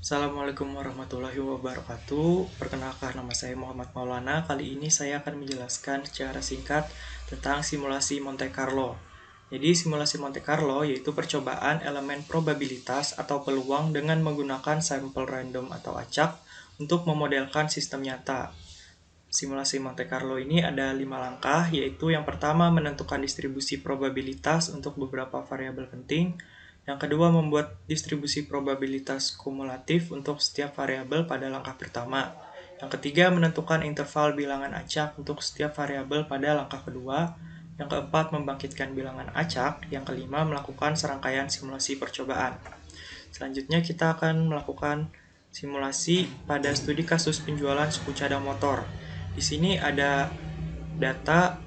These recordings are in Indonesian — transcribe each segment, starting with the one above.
Assalamualaikum warahmatullahi wabarakatuh. Perkenalkan, nama saya Muhammad Maulana. Kali ini saya akan menjelaskan secara singkat tentang simulasi Monte Carlo. Jadi simulasi Monte Carlo yaitu percobaan elemen probabilitas atau peluang dengan menggunakan sampel random atau acak untuk memodelkan sistem nyata. Simulasi Monte Carlo ini ada 5 langkah, yaitu yang pertama menentukan distribusi probabilitas untuk beberapa variabel penting. Yang kedua, membuat distribusi probabilitas kumulatif untuk setiap variabel pada langkah pertama. Yang ketiga, menentukan interval bilangan acak untuk setiap variabel pada langkah kedua. Yang keempat, membangkitkan bilangan acak. Yang kelima, melakukan serangkaian simulasi percobaan. Selanjutnya, kita akan melakukan simulasi pada studi kasus penjualan suku cadang motor. Di sini ada data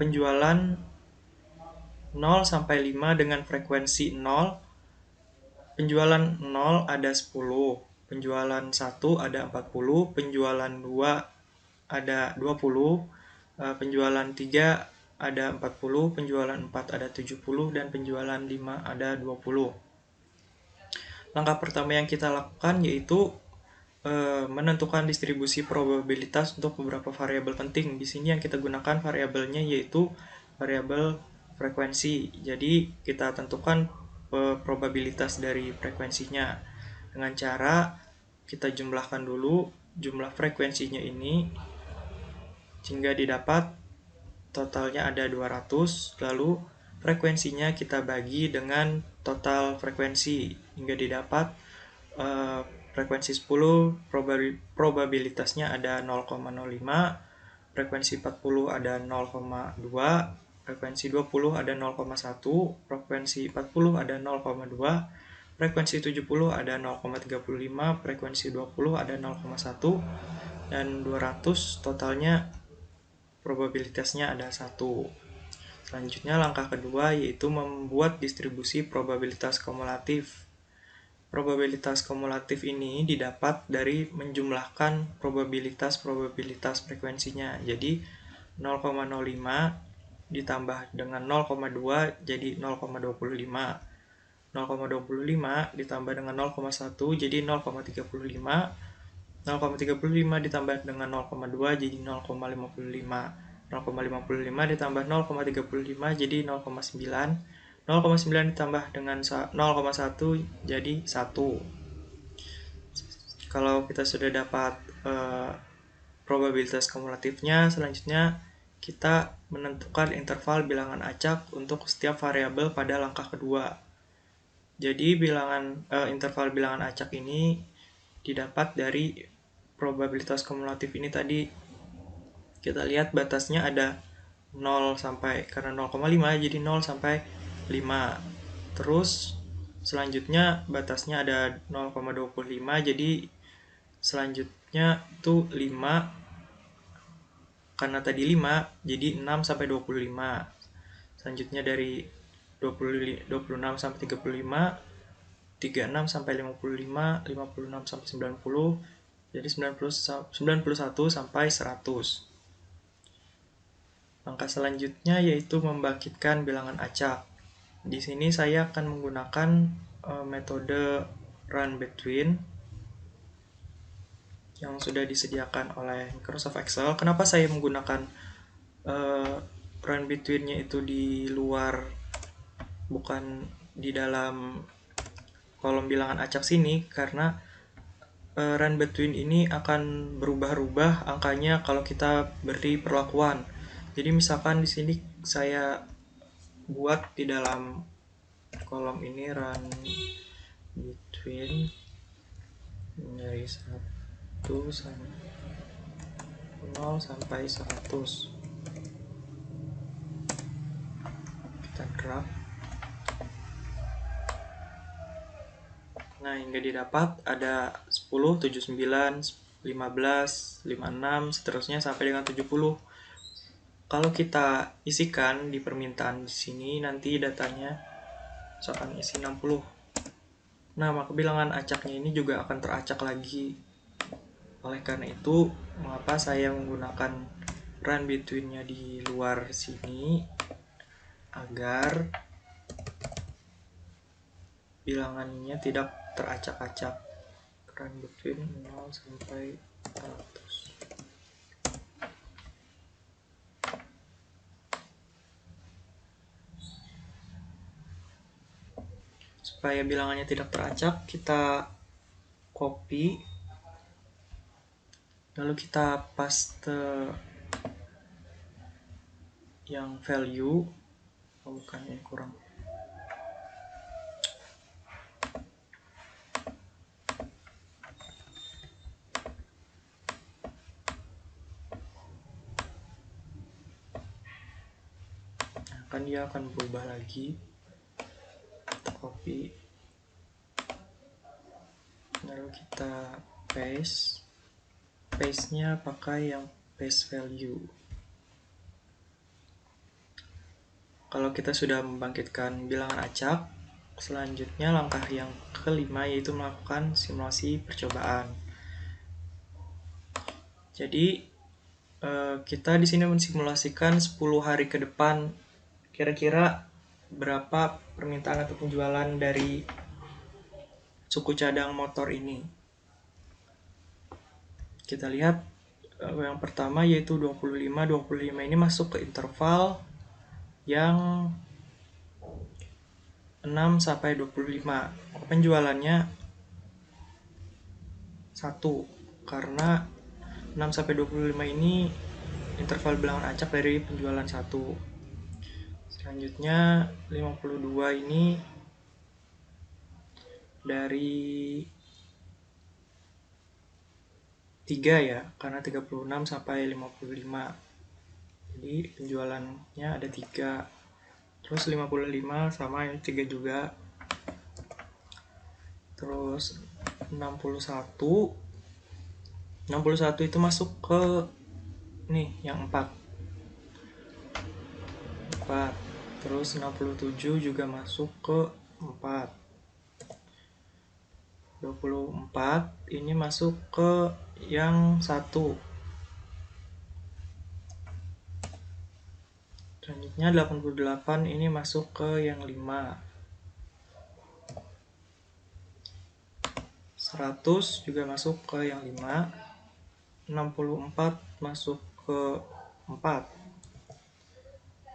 penjualan 0 sampai 5 dengan frekuensi 0. Penjualan 0 ada 10, penjualan 1 ada 40, penjualan 2 ada 20, penjualan 3 ada 40, penjualan 4 ada 70, dan penjualan 5 ada 20. Langkah pertama yang kita lakukan yaitu menentukan distribusi probabilitas untuk beberapa variabel penting. Di sini yang kita gunakan variabelnya yaitu variabel frekuensi. Jadi kita tentukan probabilitas dari frekuensinya dengan cara kita jumlahkan dulu jumlah frekuensinya ini hingga didapat totalnya ada 200, lalu frekuensinya kita bagi dengan total frekuensi hingga didapat frekuensi 10, probabilitasnya ada 0,05, frekuensi 40 ada 0,2, frekuensi 20 ada 0,1, frekuensi 40 ada 0,2, frekuensi 70 ada 0,35, frekuensi 20 ada 0,1, dan 200 totalnya probabilitasnya ada 1. Selanjutnya langkah kedua yaitu membuat distribusi probabilitas kumulatif. Probabilitas kumulatif ini didapat dari menjumlahkan probabilitas frekuensinya. Jadi 0,05 ditambah dengan 0,2 jadi 0,25. 0,25 ditambah dengan 0,1 jadi 0,35. 0,35 ditambah dengan 0,2 jadi 0,55. 0,55 ditambah 0,35 jadi 0,9. 0,9 ditambah dengan 0,1 jadi 1. Kalau kita sudah dapat probabilitas kumulatifnya, selanjutnya kita menentukan interval bilangan acak untuk setiap variabel pada langkah kedua. Jadi interval bilangan acak ini didapat dari probabilitas kumulatif ini tadi. Kita lihat batasnya ada 0 sampai, karena 0,5 jadi 0 sampai 5. Terus selanjutnya batasnya ada 0,25, jadi selanjutnya itu 5, karena tadi 5 jadi 6 sampai 25. Selanjutnya dari 26 sampai 35, 36 sampai 55, 56 sampai 90, jadi 91 sampai 100. Langkah selanjutnya yaitu membangkitkan bilangan acak. Di sini saya akan menggunakan metode run between yang sudah disediakan oleh Microsoft Excel. Kenapa saya menggunakan run between-nya itu di luar, bukan di dalam kolom bilangan acak sini? Karena run between ini akan berubah-ubah angkanya kalau kita beri perlakuan. Jadi misalkan di sini saya buat di dalam kolom ini run between dari 0 sampai 100. Kita drag. Nah, hingga didapat ada 10, 79, 15, 56, seterusnya sampai dengan 70. Kalau kita isikan di permintaan di sini, nanti datanya misalkan isi 60. Nah, maka bilangan acaknya ini juga akan teracak lagi. Oleh karena itu, mengapa saya menggunakan run between-nya di luar sini, agar bilangannya tidak teracak-acak. run between 0 sampai 100. Supaya bilangannya tidak teracak, kita copy, lalu kita paste yang value. Bukan, ini kurang. Nah, kan dia akan berubah lagi. Kita copy, lalu kita paste-nya pakai yang paste value. Kalau kita sudah membangkitkan bilangan acak, selanjutnya langkah yang kelima yaitu melakukan simulasi percobaan. Jadi kita di sini mensimulasikan 10 hari ke depan, kira-kira berapa permintaan atau penjualan dari suku cadang motor ini. Kita lihat yang pertama yaitu 25. 25 ini masuk ke interval yang 6 sampai 25. Penjualannya 1, karena 6 sampai 25 ini interval bilangan acak dari penjualan 1. Selanjutnya 52 ini dari 3 ya, karena 36 sampai 55. Jadi penjualannya ada 3. Terus 55 sama yang 3 juga. Terus 61 itu masuk ke nih yang 4. Terus 67 juga masuk ke 4. 24 ini masuk ke yang 1. Selanjutnya 88 ini masuk ke yang 5. 100 juga masuk ke yang 5. 64 masuk ke 4.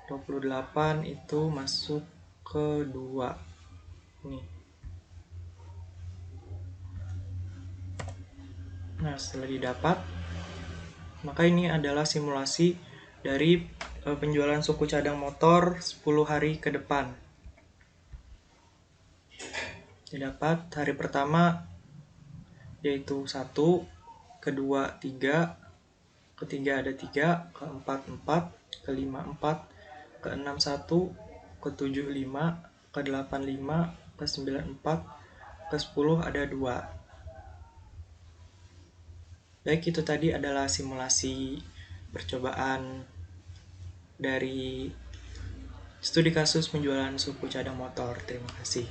28 itu masuk ke 2. Nih. Nah, setelah didapat, maka ini adalah simulasi dari penjualan suku cadang motor 10 hari ke depan. Didapat hari pertama yaitu 1, kedua 3, ketiga ada 3, keempat 4, kelima 4, keenam 1, ketujuh 5, kedelapan 5, ke-9 4, ke-10 ada 2. Baik, itu tadi adalah simulasi percobaan dari studi kasus penjualan suku cadang motor. Terima kasih.